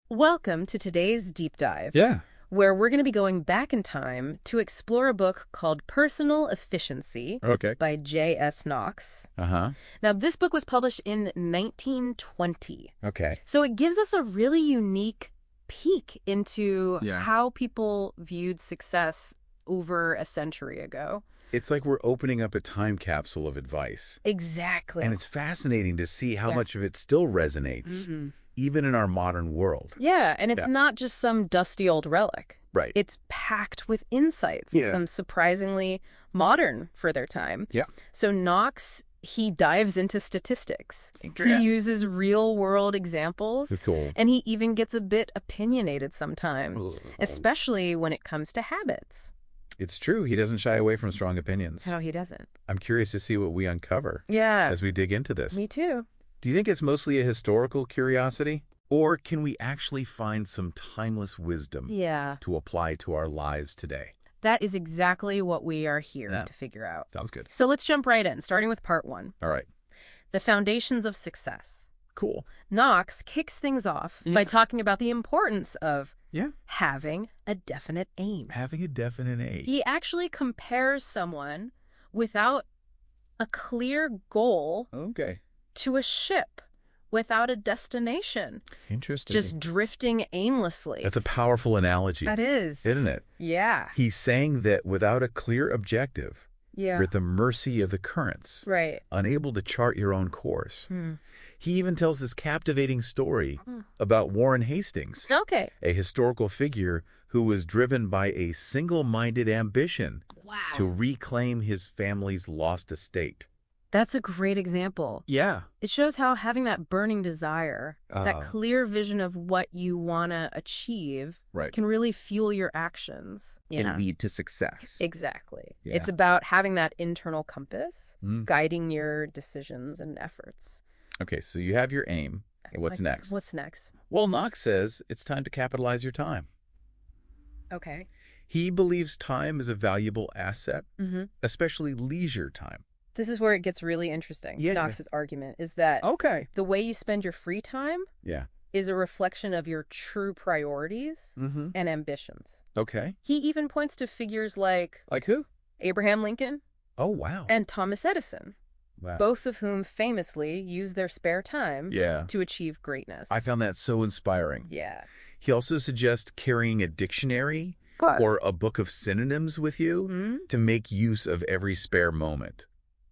Welcome to today's deep dive, Yeah. where we're going to be going back in time to explore a book called Personal Efficiency Okay. by J.S. Knox. Uh-huh. Now, this book was published in 1920, Okay. so it gives us a really unique peek into Yeah. how people viewed success over a century ago. It's like we're opening up a time capsule of advice. Exactly. And it's fascinating to see how Yeah. much of it still resonates, even in our modern world. Yeah, and it's Yeah. not just some dusty old relic. Right. It's packed with insights, Yeah. some surprisingly modern for their time. Yeah. So Knox, he dives into statistics. He Yeah. uses real-world examples. That's cool. And he even gets a bit opinionated sometimes, especially when it comes to habits. It's true. He doesn't shy away from strong opinions. No, he doesn't. I'm curious to see what we uncover Yeah, as we dig into this. me too. Do you think it's mostly a historical curiosity? Or can we actually find some timeless wisdom Yeah, to apply to our lives today? that is exactly what we are here Yeah. to figure out. Sounds good. So let's jump right in, starting with part one, All right. the foundations of success. Cool. Knox kicks things off by talking about the importance of Yeah. having a definite aim. Having a definite aim. He actually compares someone without a clear goal Okay. to a ship without a destination, Interesting. just drifting aimlessly. That's a powerful analogy, That is. isn't it? Yeah. He's saying that without a clear objective, Yeah. you're at the mercy of the currents, Right. unable to chart your own course. Hmm. He even tells this captivating story about Warren Hastings, Okay. a historical figure who was driven by a single-minded ambition Wow. to reclaim his family's lost estate. That's a great example. Yeah. It shows how having that burning desire, that clear vision of what you want to achieve, Right. can really fuel your actions. And lead to success. Exactly. Yeah. It's about having that internal compass Mm. guiding your decisions and efforts. Okay, so you have your aim. What's next? What's next? Well, Knox says it's time to capitalize your time. Okay. He believes time is a valuable asset, Mm-hmm. especially leisure time. This is where it gets really interesting. Yeah. Knox's argument is that Okay. the way you spend your free time Yeah. is a reflection of your true priorities Mm-hmm. and ambitions. Okay. He even points to figures like Like who? Abraham Lincoln Oh, wow. and Thomas Edison, Wow. both of whom famously used their spare time Yeah. to achieve greatness. I found that so inspiring. Yeah. He also suggests carrying a dictionary or a book of synonyms with you Hmm? to make use of every spare moment.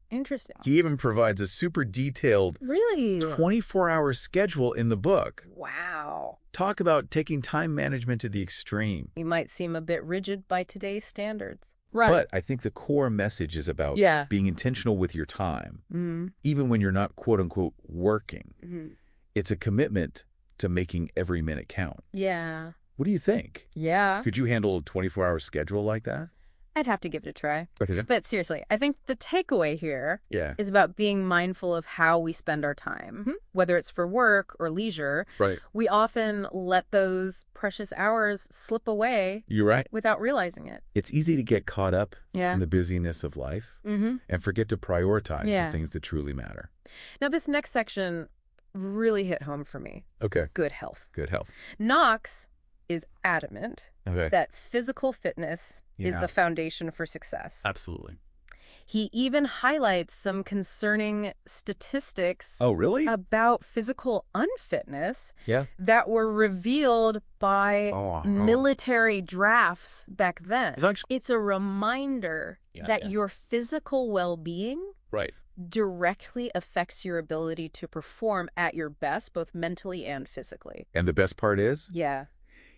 Interesting. He even provides a super detailed Really? 24-hour schedule in the book. Wow. Talk about taking time management to the extreme. You might seem a bit rigid by today's standards. Right. But I think the core message is about Yeah. being intentional with your time, Mm-hmm. even when you're not quote-unquote working. Mm-hmm. It's a commitment to making every minute count. Yeah. What do you think? Yeah. Could you handle a 24-hour schedule like that? I'd have to give it a try. Okay. But seriously, I think the takeaway here Yeah. is about being mindful of how we spend our time. Whether it's for work or leisure, Right. we often let those precious hours slip away You're right. without realizing it. It's easy to get caught up Yeah. in the busyness of life Mm-hmm. and forget to prioritize Yeah. the things that truly matter. Now, this next section really hit home for me. Okay. Good health. Good health. Knox is adamant Okay. that physical fitness is Yeah. the foundation for success. Absolutely. He even highlights some concerning statistics Oh, really? about physical unfitness Yeah. that were revealed by Oh. military drafts back then. It's actually- It's a reminder Yeah, that yeah. your physical well-being Right. directly affects your ability to perform at your best, both mentally and physically. And the best part is Yeah.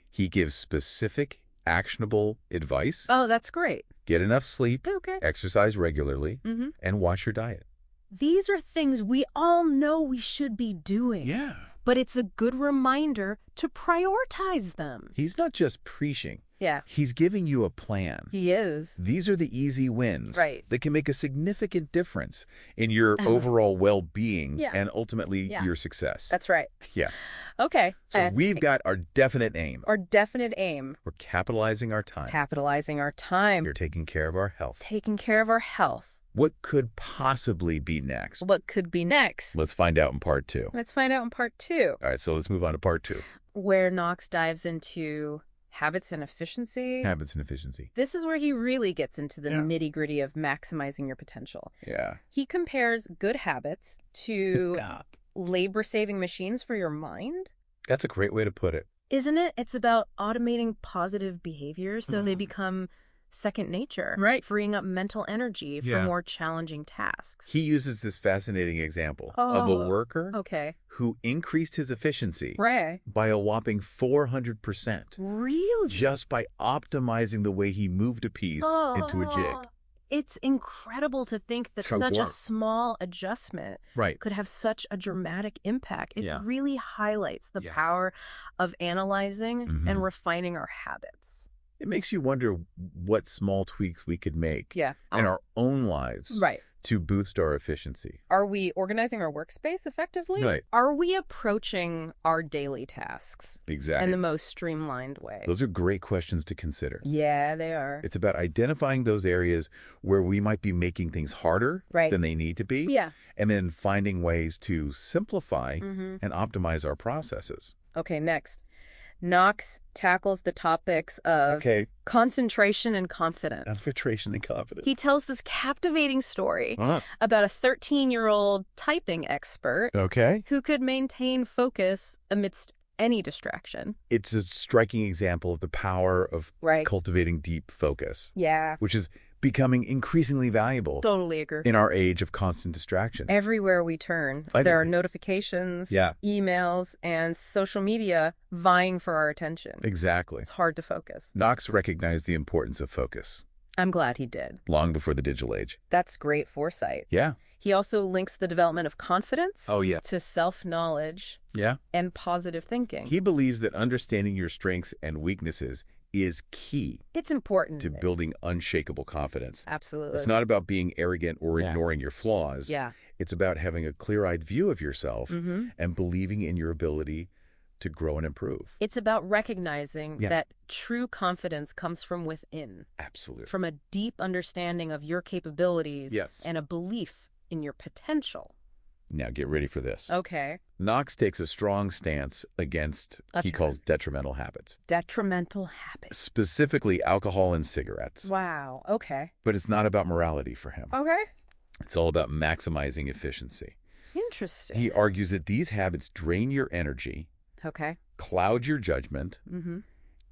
he gives specific, actionable advice. Oh, that's great. Get enough sleep, Okay. exercise regularly, Mm-hmm. and watch your diet. These are things we all know we should be doing. Yeah. But it's a good reminder to prioritize them. He's not just preaching. Yeah, He's giving you a plan. he is. These are the easy wins Right. that can make a significant difference in your overall well-being Yeah. and ultimately Yeah. your success. That's right. Yeah. Okay. So we've got our definite aim. our definite aim, We're capitalizing our time. capitalizing our time, You're taking care of our health. taking care of our health. What could possibly be next? What could be next? Let's find out in part 2. Let's find out in part 2. All right, so let's move on to part 2. where Knox dives into habits and efficiency. Habits and efficiency. This is where he really gets into the nitty-gritty of maximizing your potential. Yeah. He compares good habits to labor-saving machines for your mind. That's a great way to put it. Isn't it? It's about automating positive behaviors so they become second nature, right? Freeing up mental energy for more challenging tasks. He uses this fascinating example of a worker who increased his efficiency by a whopping 400%. Really? Just by optimizing the way he moved a piece into a jig. It's incredible to think that such a small adjustment could have such a dramatic impact. It really highlights the power of analyzing and refining our habits. It makes you wonder what small tweaks we could make in our own lives to boost our efficiency. Are we organizing our workspace effectively? Right. Are we approaching our daily tasks in the most streamlined way? Those are great questions to consider. Yeah, they are. It's about identifying those areas where we might be making things harder than they need to be. Yeah. And then finding ways to simplify and optimize our processes. Okay, next. Knox tackles the topics of concentration and confidence. Concentration and confidence. He tells this captivating story about a 13-year-old typing expert who could maintain focus amidst any distraction. It's a striking example of the power of cultivating deep focus. Yeah. Which is becoming increasingly valuable. Totally agree. In our age of constant distraction. Everywhere we turn, there are notifications, emails, and social media vying for our attention. Exactly. It's hard to focus. Knox recognized the importance of focus. I'm glad he did. Long before the digital age. That's great foresight. Yeah. He also links the development of confidence to self-knowledge and positive thinking. He believes that understanding your strengths and weaknesses is key. It's important. To building unshakable confidence. Absolutely. It's not about being arrogant or ignoring your flaws. Yeah. It's about having a clear-eyed view of yourself and believing in your ability to grow and improve. It's about recognizing that true confidence comes from within. Absolutely. From a deep understanding of your capabilities and a belief in your potential. Now get ready for this. Okay. Knox takes a strong stance against he calls detrimental habits. Detrimental habits. Specifically alcohol and cigarettes. Wow. Okay. But it's not about morality for him. Okay. It's all about maximizing efficiency. Interesting. He argues that these habits drain your energy, cloud your judgment,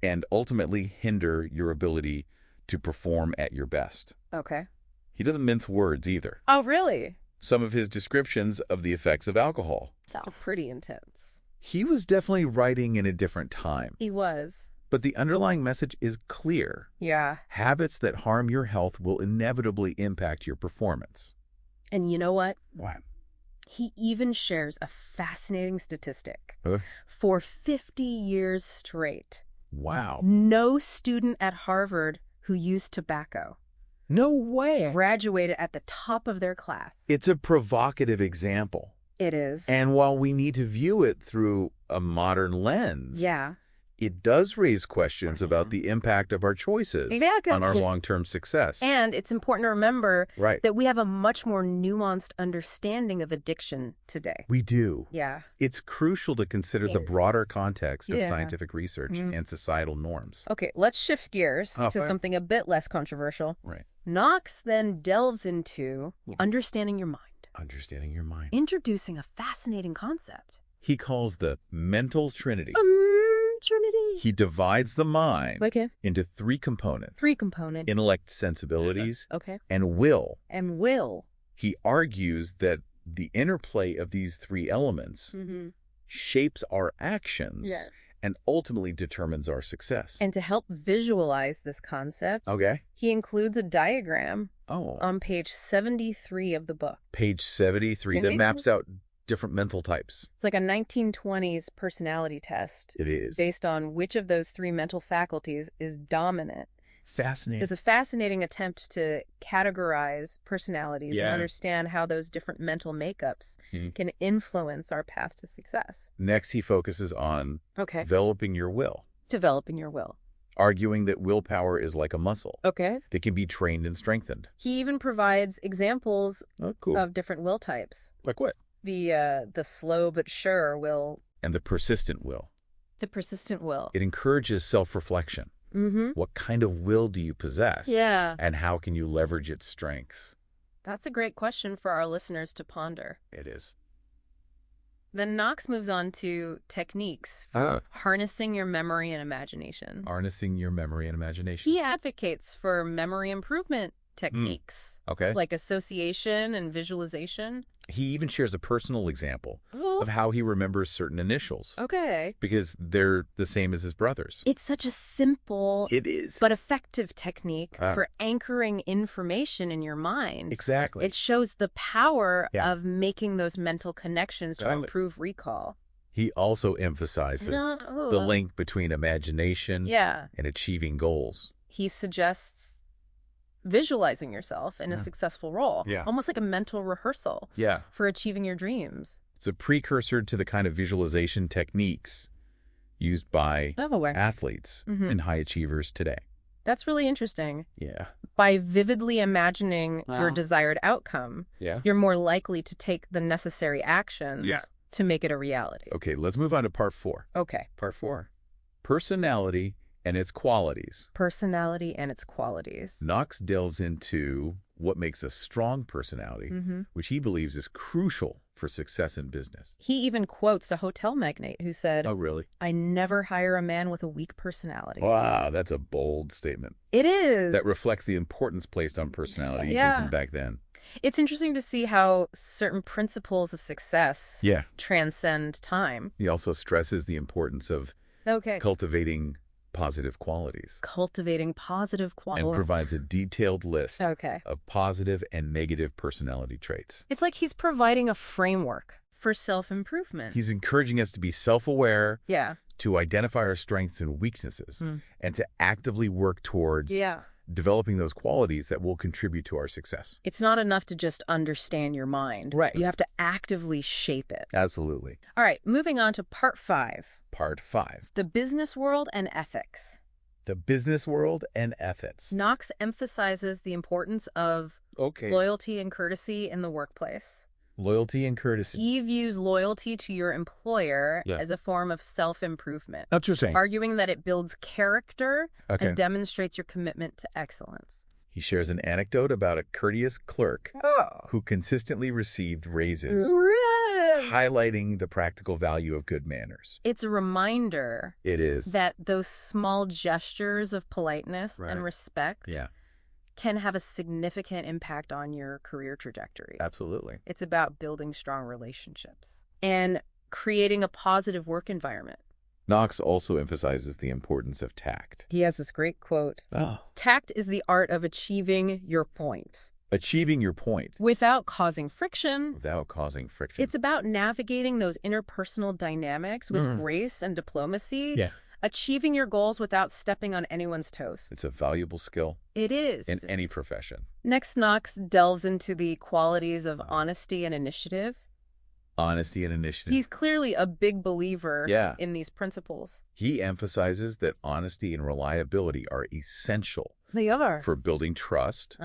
and ultimately hinder your ability to perform at your best. Okay. He doesn't mince words either. Oh, really? Some of his descriptions of the effects of alcohol. That's pretty intense. He was definitely writing in a different time. He was. But the underlying message is clear. Yeah. Habits that harm your health will inevitably impact your performance. And you know what? What? He even shares a fascinating statistic. For 50 years straight. Wow. No student at Harvard who used tobacco. No way. Graduated at the top of their class. It's a provocative example. It is. And while we need to view it through a modern lens, it does raise questions about the impact of our choices on our long-term success. And it's important to remember that we have a much more nuanced understanding of addiction today. We do. Yeah. It's crucial to consider the broader context of scientific research and societal norms. Okay, let's shift gears to something a bit less controversial. Knox then delves into understanding your mind. Understanding your mind. Introducing a fascinating concept. He calls the mental trinity. Trinity. He divides the mind into three components. Intellect, sensibilities, and will. He argues that the interplay of these three elements shapes our actions and ultimately determines our success. And to help visualize this concept, he includes a diagram on page 73 of the book. Page 73 that maps out different mental types. It's like a 1920s personality test. It is. Based on which of those three mental faculties is dominant. Fascinating. It's a fascinating attempt to categorize personalities and understand how those different mental makeups can influence our path to success. Next, he focuses on developing your will. Developing your will. Arguing that willpower is like a muscle. That can be trained and strengthened. He even provides examples of different will types. Like what? The slow but sure will. And the persistent will. The persistent will. It encourages self-reflection. What kind of will do you possess? Yeah. And how can you leverage its strengths? That's a great question for our listeners to ponder. It is. Then Knox moves on to techniques for harnessing your memory and imagination. Harnessing your memory and imagination. He advocates for memory improvement techniques. Okay. Like association and visualization. He even shares a personal example of how he remembers certain initials. Okay. Because they're the same as his brothers. It's such a simple but effective technique for anchoring information in your mind. Exactly. It shows the power of making those mental connections to improve recall. He also emphasizes the link between imagination and achieving goals. He suggests visualizing yourself in a successful role, almost like a mental rehearsal for achieving your dreams. It's a precursor to the kind of visualization techniques used by athletes and high achievers today. That's really interesting. Yeah. By vividly imagining your desired outcome, you're more likely to take the necessary actions to make it a reality. Okay, let's move on to part 4. Okay. Part 4. Personality and its qualities. Personality and its qualities. Knox delves into what makes a strong personality, which he believes is crucial for success in business. He even quotes a hotel magnate who said, "Oh, really? I never hire a man with a weak personality." Wow, that's a bold statement. It is. That reflects the importance placed on personality even back then. It's interesting to see how certain principles of success transcend time. He also stresses the importance of cultivating positive qualities. Cultivating positive qualities. And provides a detailed list of positive and negative personality traits. It's like he's providing a framework for self-improvement. He's encouraging us to be self-aware, to identify our strengths and weaknesses, and to actively work towards developing those qualities that will contribute to our success. It's not enough to just understand your mind. Right. You have to actively shape it. Absolutely. All right, moving on to part 5. Part 5. The business world and ethics. The business world and ethics. Knox emphasizes the importance of loyalty and courtesy in the workplace. Loyalty and courtesy. He views loyalty to your employer as a form of self-improvement. Interesting. Arguing that it builds character and demonstrates your commitment to excellence. He shares an anecdote about a courteous clerk who consistently received raises, highlighting the practical value of good manners. It's a reminder that those small gestures of politeness and respect can have a significant impact on your career trajectory. Absolutely. It's about building strong relationships and creating a positive work environment. Knox also emphasizes the importance of tact. He has this great quote. Tact is the art of achieving your point. Achieving your point. Without causing friction. Without causing friction. It's about navigating those interpersonal dynamics with grace and diplomacy. Achieving your goals without stepping on anyone's toes. It's a valuable skill. It is. In any profession. Next, Knox delves into the qualities of honesty and initiative. Honesty and initiative. He's clearly a big believer in these principles. He emphasizes that honesty and reliability are essential for building trust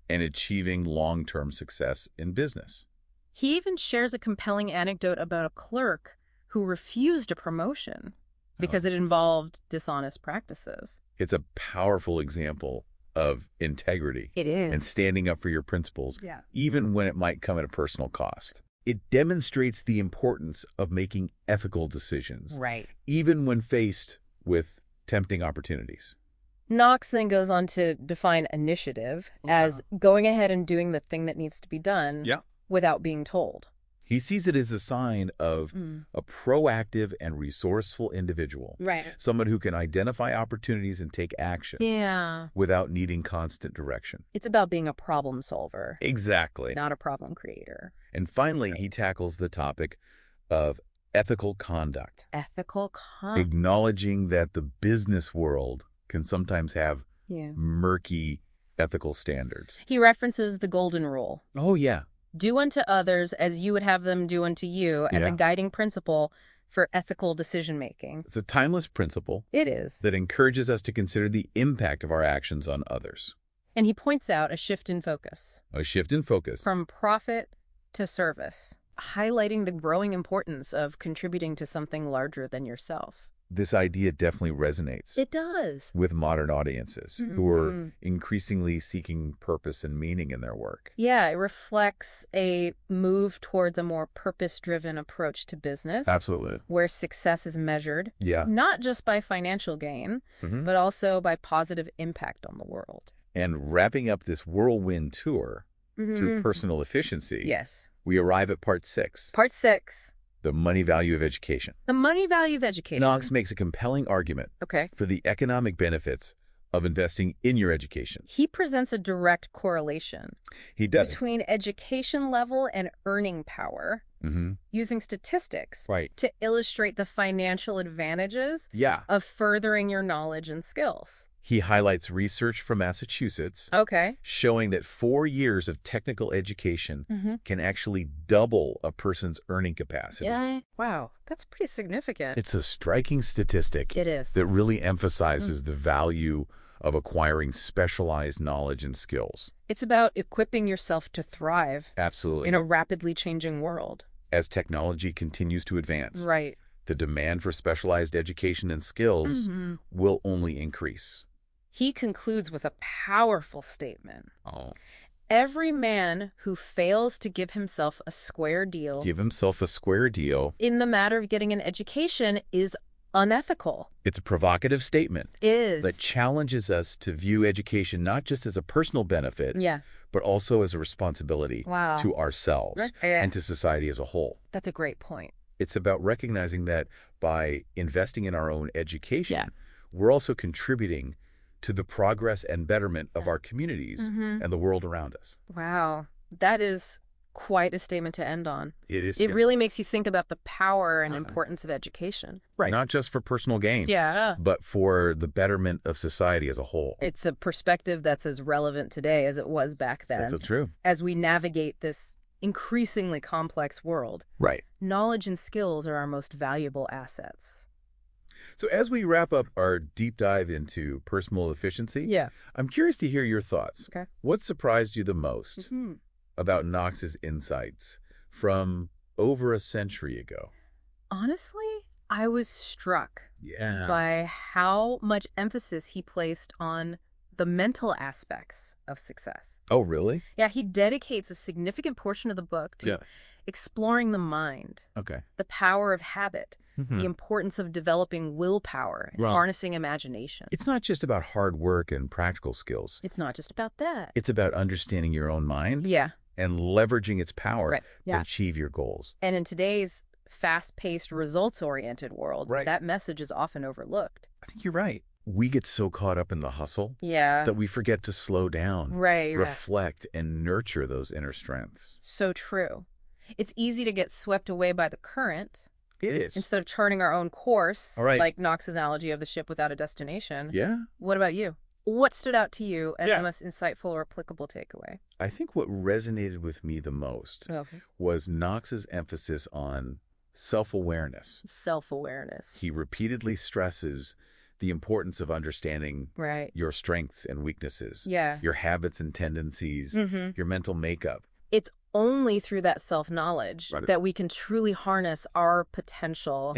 and achieving long-term success in business. He even shares a compelling anecdote about a clerk who refused a promotion because it involved dishonest practices. It's a powerful example of integrity. It is. And standing up for your principles, even when it might come at a personal cost. It demonstrates the importance of making ethical decisions, even when faced with tempting opportunities. Knox then goes on to define initiative as going ahead and doing the thing that needs to be done without being told. He sees it as a sign of a proactive and resourceful individual. Someone who can identify opportunities and take action without needing constant direction. It's about being a problem solver. Exactly. Not a problem creator. And finally, he tackles the topic of ethical conduct. Ethical conduct. Acknowledging that the business world can sometimes have murky ethical standards. He references the golden rule. Oh, yeah. Do unto others as you would have them do unto you as a guiding principle for ethical decision-making. It's a timeless principle. It is. That encourages us to consider the impact of our actions on others. And he points out a shift in focus. A shift in focus. From profit to service, highlighting the growing importance of contributing to something larger than yourself. this idea definitely resonates. It does. With modern audiences who are increasingly seeking purpose and meaning in their work. Yeah, it reflects a move towards a more purpose-driven approach to business. Absolutely. Where success is measured, not just by financial gain, but also by positive impact on the world. And wrapping up this whirlwind tour through personal efficiency, we arrive at part 6. Part 6. The money value of education. The money value of education. Knox makes a compelling argument for the economic benefits of investing in your education. He presents a direct correlation between education level and earning power using statistics to illustrate the financial advantages of furthering your knowledge and skills. He highlights research from Massachusetts showing that 4 years of technical education can actually double a person's earning capacity. Wow, that's pretty significant. It's a striking statistic. It is. That really emphasizes the value of acquiring specialized knowledge and skills. It's about equipping yourself to thrive. Absolutely. In a rapidly changing world. As technology continues to advance. The demand for specialized education and skills will only increase. He concludes with a powerful statement. Every man who fails to give himself a square deal in the matter of getting an education is unethical. It's a provocative statement. It is. That challenges us to view education not just as a personal benefit, but also as a responsibility to ourselves and to society as a whole. That's a great point. It's about recognizing that by investing in our own education, we're also contributing to the progress and betterment of our communities and the world around us. Wow. That is quite a statement to end on. It is. It really makes you think about the power and importance of education. Not just for personal gain, but for the betterment of society as a whole. It's a perspective that's as relevant today as it was back then. That's so true. As we navigate this increasingly complex world, knowledge and skills are our most valuable assets. So as we wrap up our deep dive into personal efficiency, I'm curious to hear your thoughts. What surprised you the most about Knox's insights from over a century ago? Honestly, I was struck by how much emphasis he placed on the mental aspects of success. Oh, really? Yeah, he dedicates a significant portion of the book to exploring the mind, the power of habit, the importance of developing willpower and harnessing imagination. It's not just about hard work and practical skills. It's not just about that. It's about understanding your own mind and leveraging its power to achieve your goals. And in today's fast-paced, results-oriented world, that message is often overlooked. I think you're right. We get so caught up in the hustle that we forget to slow down, reflect, and nurture those inner strengths. So true. It's easy to get swept away by the current. It is. Instead of charting our own course, like Knox's analogy of the ship without a destination. What about you? What stood out to you as the most insightful or applicable takeaway? I think what resonated with me the most was Knox's emphasis on self-awareness. Self-awareness. He repeatedly stresses the importance of understanding your strengths and weaknesses, your habits and tendencies, your mental makeup. It's only through that self-knowledge that we can truly harness our potential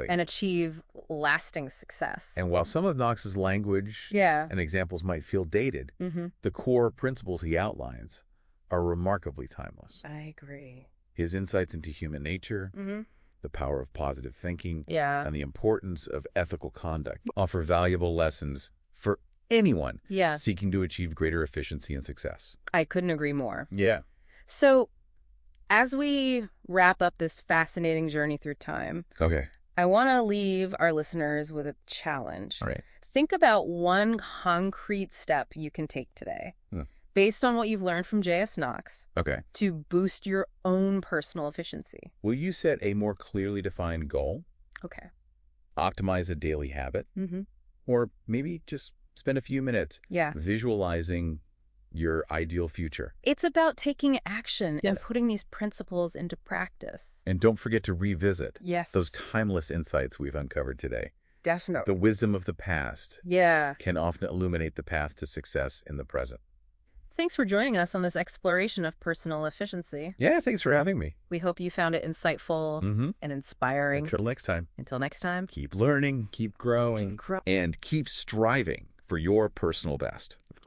and achieve lasting success. And while some of Knox's language and examples might feel dated, the core principles he outlines are remarkably timeless. I agree. His insights into human nature, the power of positive thinking, and the importance of ethical conduct offer valuable lessons for anyone seeking to achieve greater efficiency and success. I couldn't agree more. So, as we wrap up this fascinating journey through time, I want to leave our listeners with a challenge. Think about one concrete step you can take today, based on what you've learned from J.S. Knox, to boost your own personal efficiency. Will you set a more clearly defined goal? Optimize a daily habit? Or maybe just spend a few minutes visualizing your ideal future. It's about taking action and putting these principles into practice. And don't forget to revisit those timeless insights we've uncovered today. Definitely. The wisdom of the past can often illuminate the path to success in the present. Thanks for joining us on this exploration of personal efficiency. Yeah, thanks for having me. We hope you found it insightful and inspiring. Until next time. Until next time. Keep learning, keep growing, and keep striving for your personal best.